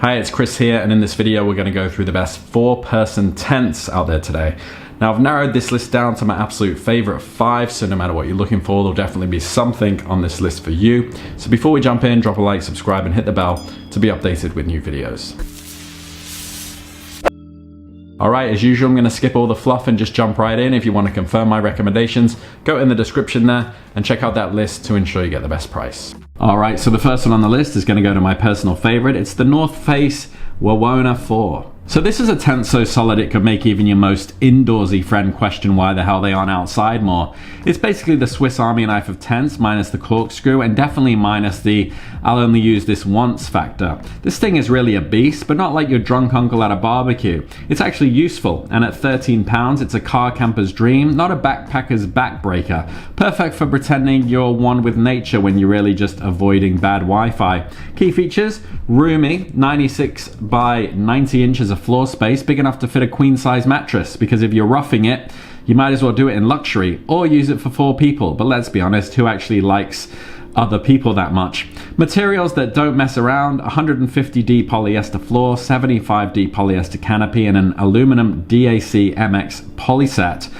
Hi, it's Chris here, and in this video we're going to go through the best 4-person tents out there today. Now I've narrowed this list down to my absolute favorite 5, so no matter what you're looking for, there'll definitely be something on this list for you. So before we jump in, drop a like, subscribe, and hit the bell to be updated with new videos. Alright, as usual, I'm going to skip all the fluff and just jump right in. If you want to confirm my recommendations, go in the description there and check out that list to ensure you get the best price. Alright, so the first one on the list is going to go to my personal favorite. It's the North Face Winna 4. So this is a tent so solid it could make even your most indoorsy friend question why the hell they aren't outside more. It's basically the Swiss Army knife of tents, minus the corkscrew, and definitely minus the I'll only use this once factor. This thing is really a beast, but not like your drunk uncle at a barbecue. It's actually useful, and at £13, it's a car camper's dream, not a backpacker's backbreaker. Perfect for pretending you're one with nature when you're really just avoiding bad Wi-Fi. Key features: roomy, 96 by 90 inches of floor space, big enough to fit a queen-size mattress, because if you're roughing it, you might as well do it in luxury or use it for 4 people. But let's be honest, who actually likes other people that much? Materials that don't mess around: 150D polyester floor, 75D polyester canopy, and an aluminum DAC MX polyset.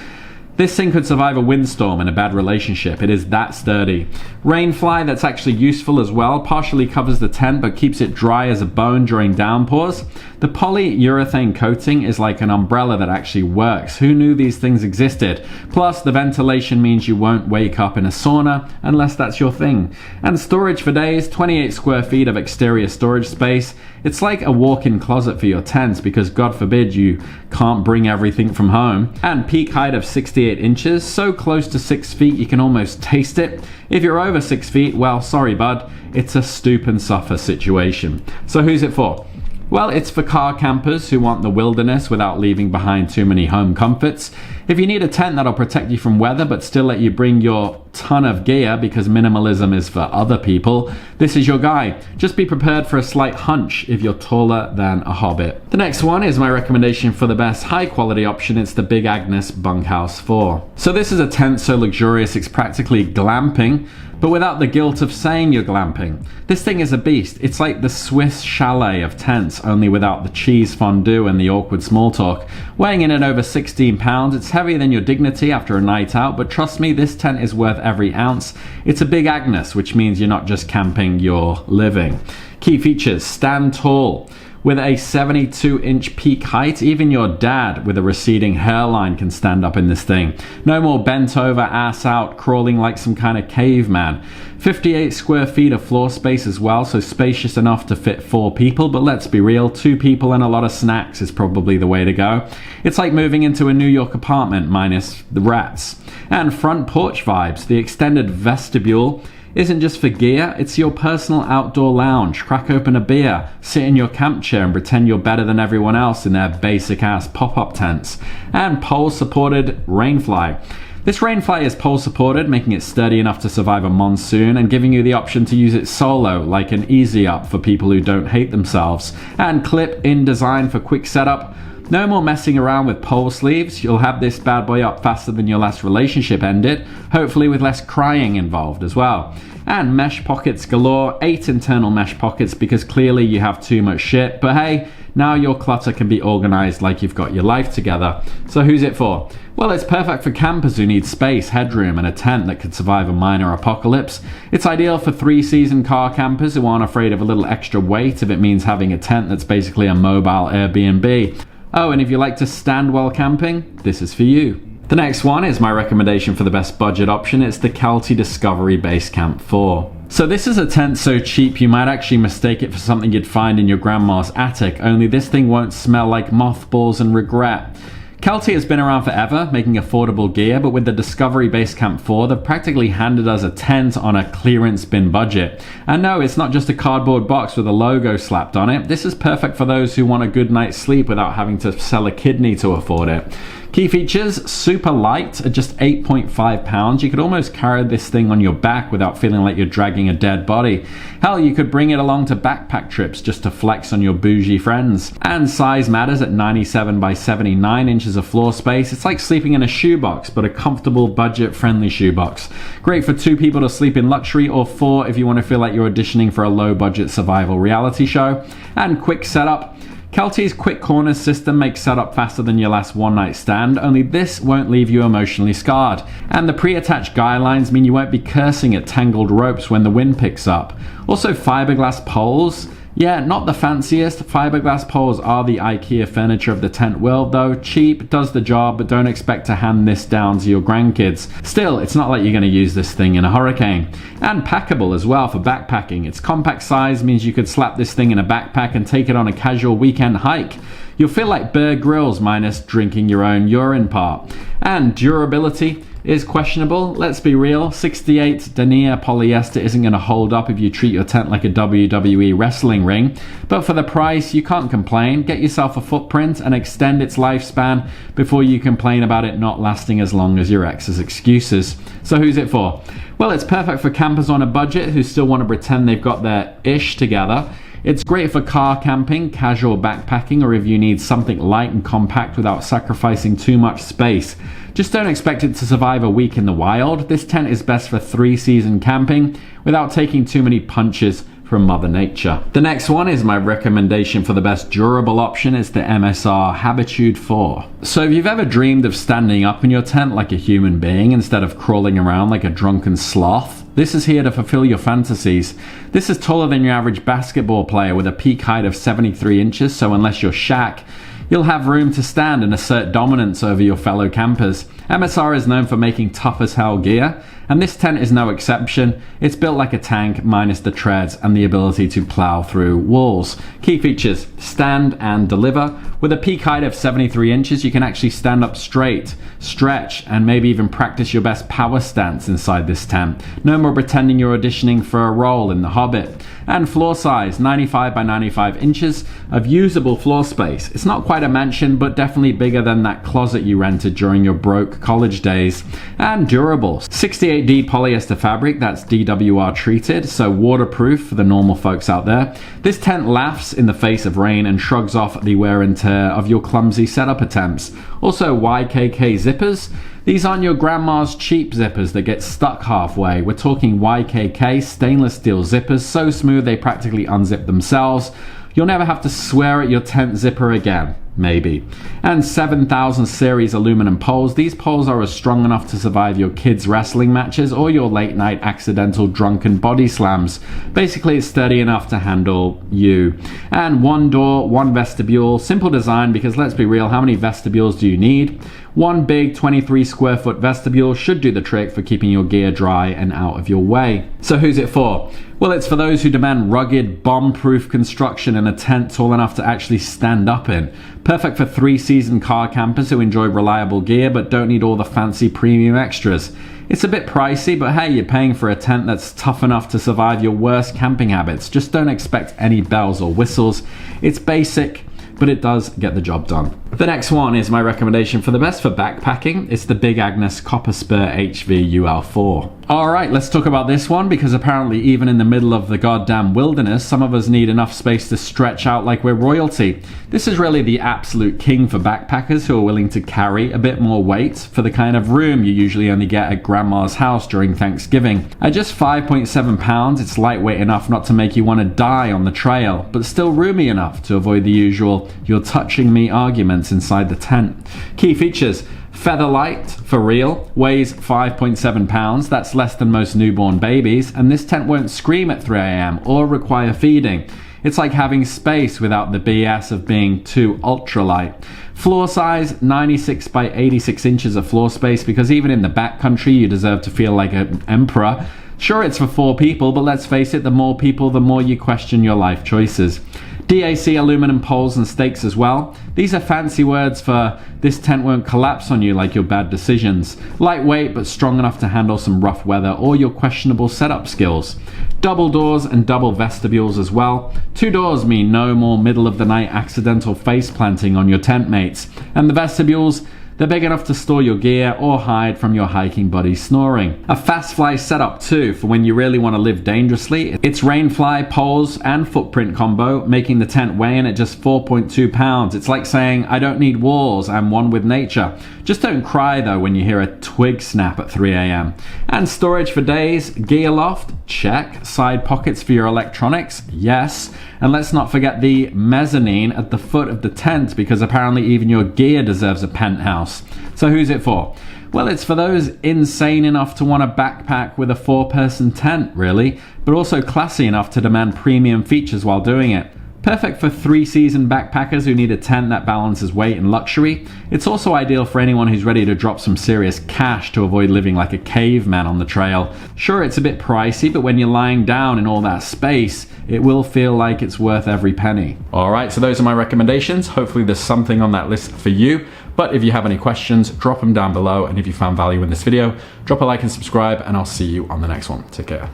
This thing could survive a windstorm and a bad relationship. It is that sturdy. Rainfly that's actually useful as well. Partially covers the tent but keeps it dry as a bone during downpours. The polyurethane coating is like an umbrella that actually works. Who knew these things existed? Plus, the ventilation means you won't wake up in a sauna unless that's your thing. And storage for days: 28 square feet of exterior storage space. It's like a walk-in closet for your tents because God forbid you can't bring everything from home. And peak height of 68 inches, so close to 6 feet you can almost taste it. If you're over 6 feet, well, sorry bud, it's a stoop and suffer situation. So who's it for? Well, it's for car campers who want the wilderness without leaving behind too many home comforts. If you need a tent that'll protect you from weather but still let you bring your ton of gear because minimalism is for other people, this is your guy. Just be prepared for a slight hunch if you're taller than a hobbit. The next one is my recommendation for the best high quality option. It's the big Agnes Bunkhouse 4. So this is a tent so luxurious it's practically glamping, but without the guilt of saying you're glamping. This thing is a beast. It's like the Swiss chalet of tents, only without the cheese fondue and the awkward small talk. Weighing in at over 16 pounds, it's heavier than your dignity after a night out, but trust me, this tent is worth every ounce. It's a big Agnes, which means you're not just camping, you're living. Key features: stand tall. With a 72-inch peak height, even your dad with a receding hairline can stand up in this thing. No more bent over, ass out, crawling like some kind of caveman. 58 square feet of floor space as well, so spacious enough to fit 4 people, but let's be real, 2 people and a lot of snacks is probably the way to go. It's like moving into a New York apartment minus the rats. And front porch vibes. The extended vestibule isn't just for gear, it's your personal outdoor lounge. Crack open a beer, sit in your camp chair and pretend you're better than everyone else in their basic ass pop-up tents. And pole supported rainfly. This rainfly is pole supported, making it sturdy enough to survive a monsoon and giving you the option to use it solo, like an easy up for people who don't hate themselves. And clip in design for quick setup. No more messing around with pole sleeves. You'll have this bad boy up faster than your last relationship ended, hopefully with less crying involved as well. And mesh pockets galore, 8 internal mesh pockets because clearly you have too much shit, but hey, now your clutter can be organized like you've got your life together. So who's it for? Well, it's perfect for campers who need space, headroom, and a tent that could survive a minor apocalypse. It's ideal for 3-season car campers who aren't afraid of a little extra weight if it means having a tent that's basically a mobile Airbnb. Oh, and if you like to stand while camping, this is for you. The next one is my recommendation for the best budget option. It's the Kelty Discovery Base Camp 4. So this is a tent so cheap you might actually mistake it for something you'd find in your grandma's attic, only this thing won't smell like mothballs and regret. Kelty has been around forever, making affordable gear, but with the Discovery Base Camp 4, they've practically handed us a tent on a clearance bin budget. And no, it's not just a cardboard box with a logo slapped on it. This is perfect for those who want a good night's sleep without having to sell a kidney to afford it. Key features, super light at just 8.5 pounds. You could almost carry this thing on your back without feeling like you're dragging a dead body. Hell, you could bring it along to backpack trips just to flex on your bougie friends. And size matters at 97 by 79 inches of floor space. It's like sleeping in a shoebox, but a comfortable, budget-friendly shoebox. Great for 2 people to sleep in luxury, or 4 if you want to feel like you're auditioning for a low-budget survival reality show. And quick setup. Kelty's quick corners system makes setup faster than your last one-night stand, only this won't leave you emotionally scarred. And the pre-attached guy lines mean you won't be cursing at tangled ropes when the wind picks up. Also, fiberglass poles. Yeah, not the fanciest. Fiberglass poles are the IKEA furniture of the tent world though. Cheap, does the job, but don't expect to hand this down to your grandkids. Still, it's not like you're going to use this thing in a hurricane. And packable as well for backpacking. Its compact size means you could slap this thing in a backpack and take it on a casual weekend hike. You'll feel like Bear Grylls minus drinking your own urine part. And durability is questionable. Let's be real, 68 denier polyester isn't going to hold up if you treat your tent like a WWE wrestling ring, but for the price you can't complain. Get yourself a footprint and extend its lifespan before you complain about it not lasting as long as your ex's excuses. So who's it for? Well, it's perfect for campers on a budget who still want to pretend they've got their ish together. It's great for car camping, casual backpacking, or if you need something light and compact without sacrificing too much space. Just don't expect it to survive a week in the wild. This tent is best for 3-season camping without taking too many punches from Mother Nature. The next one is my recommendation for the best durable option. It's the MSR Habitude 4. So if you've ever dreamed of standing up in your tent like a human being instead of crawling around like a drunken sloth, this is here to fulfill your fantasies. This is taller than your average basketball player with a peak height of 73 inches, so unless you're Shaq, you'll have room to stand and assert dominance over your fellow campers. MSR is known for making tough as hell gear, and this tent is no exception. It's built like a tank minus the treads and the ability to plow through walls. Key features, stand and deliver. With a peak height of 73 inches, you can actually stand up straight, stretch, and maybe even practice your best power stance inside this tent. No more pretending you're auditioning for a role in The Hobbit. And floor size, 95 by 95 inches of usable floor space. It's not quite a mansion, but definitely bigger than that closet you rented during your broke college days. And durable, 68D polyester fabric that's DWR treated, so waterproof for the normal folks out there. This tent laughs in the face of rain and shrugs off the wear and tear of your clumsy setup attempts. Also, YKK zippers. These aren't your grandma's cheap zippers that get stuck halfway. We're talking YKK stainless steel zippers, so smooth they practically unzip themselves. You'll never have to swear at your tent zipper again. Maybe. And 7000 series aluminum poles. These poles are as strong enough to survive your kids' wrestling matches or your late night accidental drunken body slams. Basically, it's sturdy enough to handle you. And 1 door, 1 vestibule. Simple design because let's be real, how many vestibules do you need? 1 big 23 square foot vestibule should do the trick for keeping your gear dry and out of your way. So who's it for? Well, it's for those who demand rugged, bomb-proof construction in a tent tall enough to actually stand up in. Perfect for 3-season car campers who enjoy reliable gear but don't need all the fancy premium extras. It's a bit pricey, but hey, you're paying for a tent that's tough enough to survive your worst camping habits. Just don't expect any bells or whistles. It's basic, but it does get the job done. The next one is my recommendation for the best for backpacking. It's the Big Agnes Copper Spur HV UL4. Alright, let's talk about this one because apparently even in the middle of the goddamn wilderness, some of us need enough space to stretch out like we're royalty. This is really the absolute king for backpackers who are willing to carry a bit more weight for the kind of room you usually only get at grandma's house during Thanksgiving. At just 5.7 pounds, it's lightweight enough not to make you want to die on the trail, but still roomy enough to avoid the usual "you're touching me" arguments inside the tent. Key features: feather light, for real, weighs 5.7 pounds, that's less than most newborn babies, and this tent won't scream at 3 a.m. or require feeding. It's like having space without the BS of being too ultralight. Floor size, 96 by 86 inches of floor space, because even in the backcountry you deserve to feel like an emperor. Sure, it's for 4 people, but let's face it, the more people, the more you question your life choices. DAC aluminum poles and stakes as well. These are fancy words for this tent won't collapse on you like your bad decisions. Lightweight but strong enough to handle some rough weather or your questionable setup skills. Double doors and double vestibules as well. 2 doors mean no more middle of the night accidental face planting on your tent mates. And the vestibules, They're big enough to store your gear or hide from your hiking buddies snoring. A fast fly setup too for when you really want to live dangerously. It's rainfly, poles, and footprint combo, making the tent weigh in at just 4.2 pounds. It's like saying, I don't need walls, I'm one with nature. Just don't cry though when you hear a twig snap at 3 a.m. And storage for days, gear loft, check. Side pockets for your electronics, yes. And let's not forget the mezzanine at the foot of the tent, because apparently even your gear deserves a penthouse. So who's it for? Well, it's for those insane enough to want to backpack with a 4-person tent, really, but also classy enough to demand premium features while doing it. Perfect for 3-season backpackers who need a tent that balances weight and luxury. It's also ideal for anyone who's ready to drop some serious cash to avoid living like a caveman on the trail. Sure, it's a bit pricey, but when you're lying down in all that space, it will feel like it's worth every penny. Alright, so those are my recommendations. Hopefully there's something on that list for you. But if you have any questions, drop them down below. And if you found value in this video, drop a like and subscribe, and I'll see you on the next one. Take care.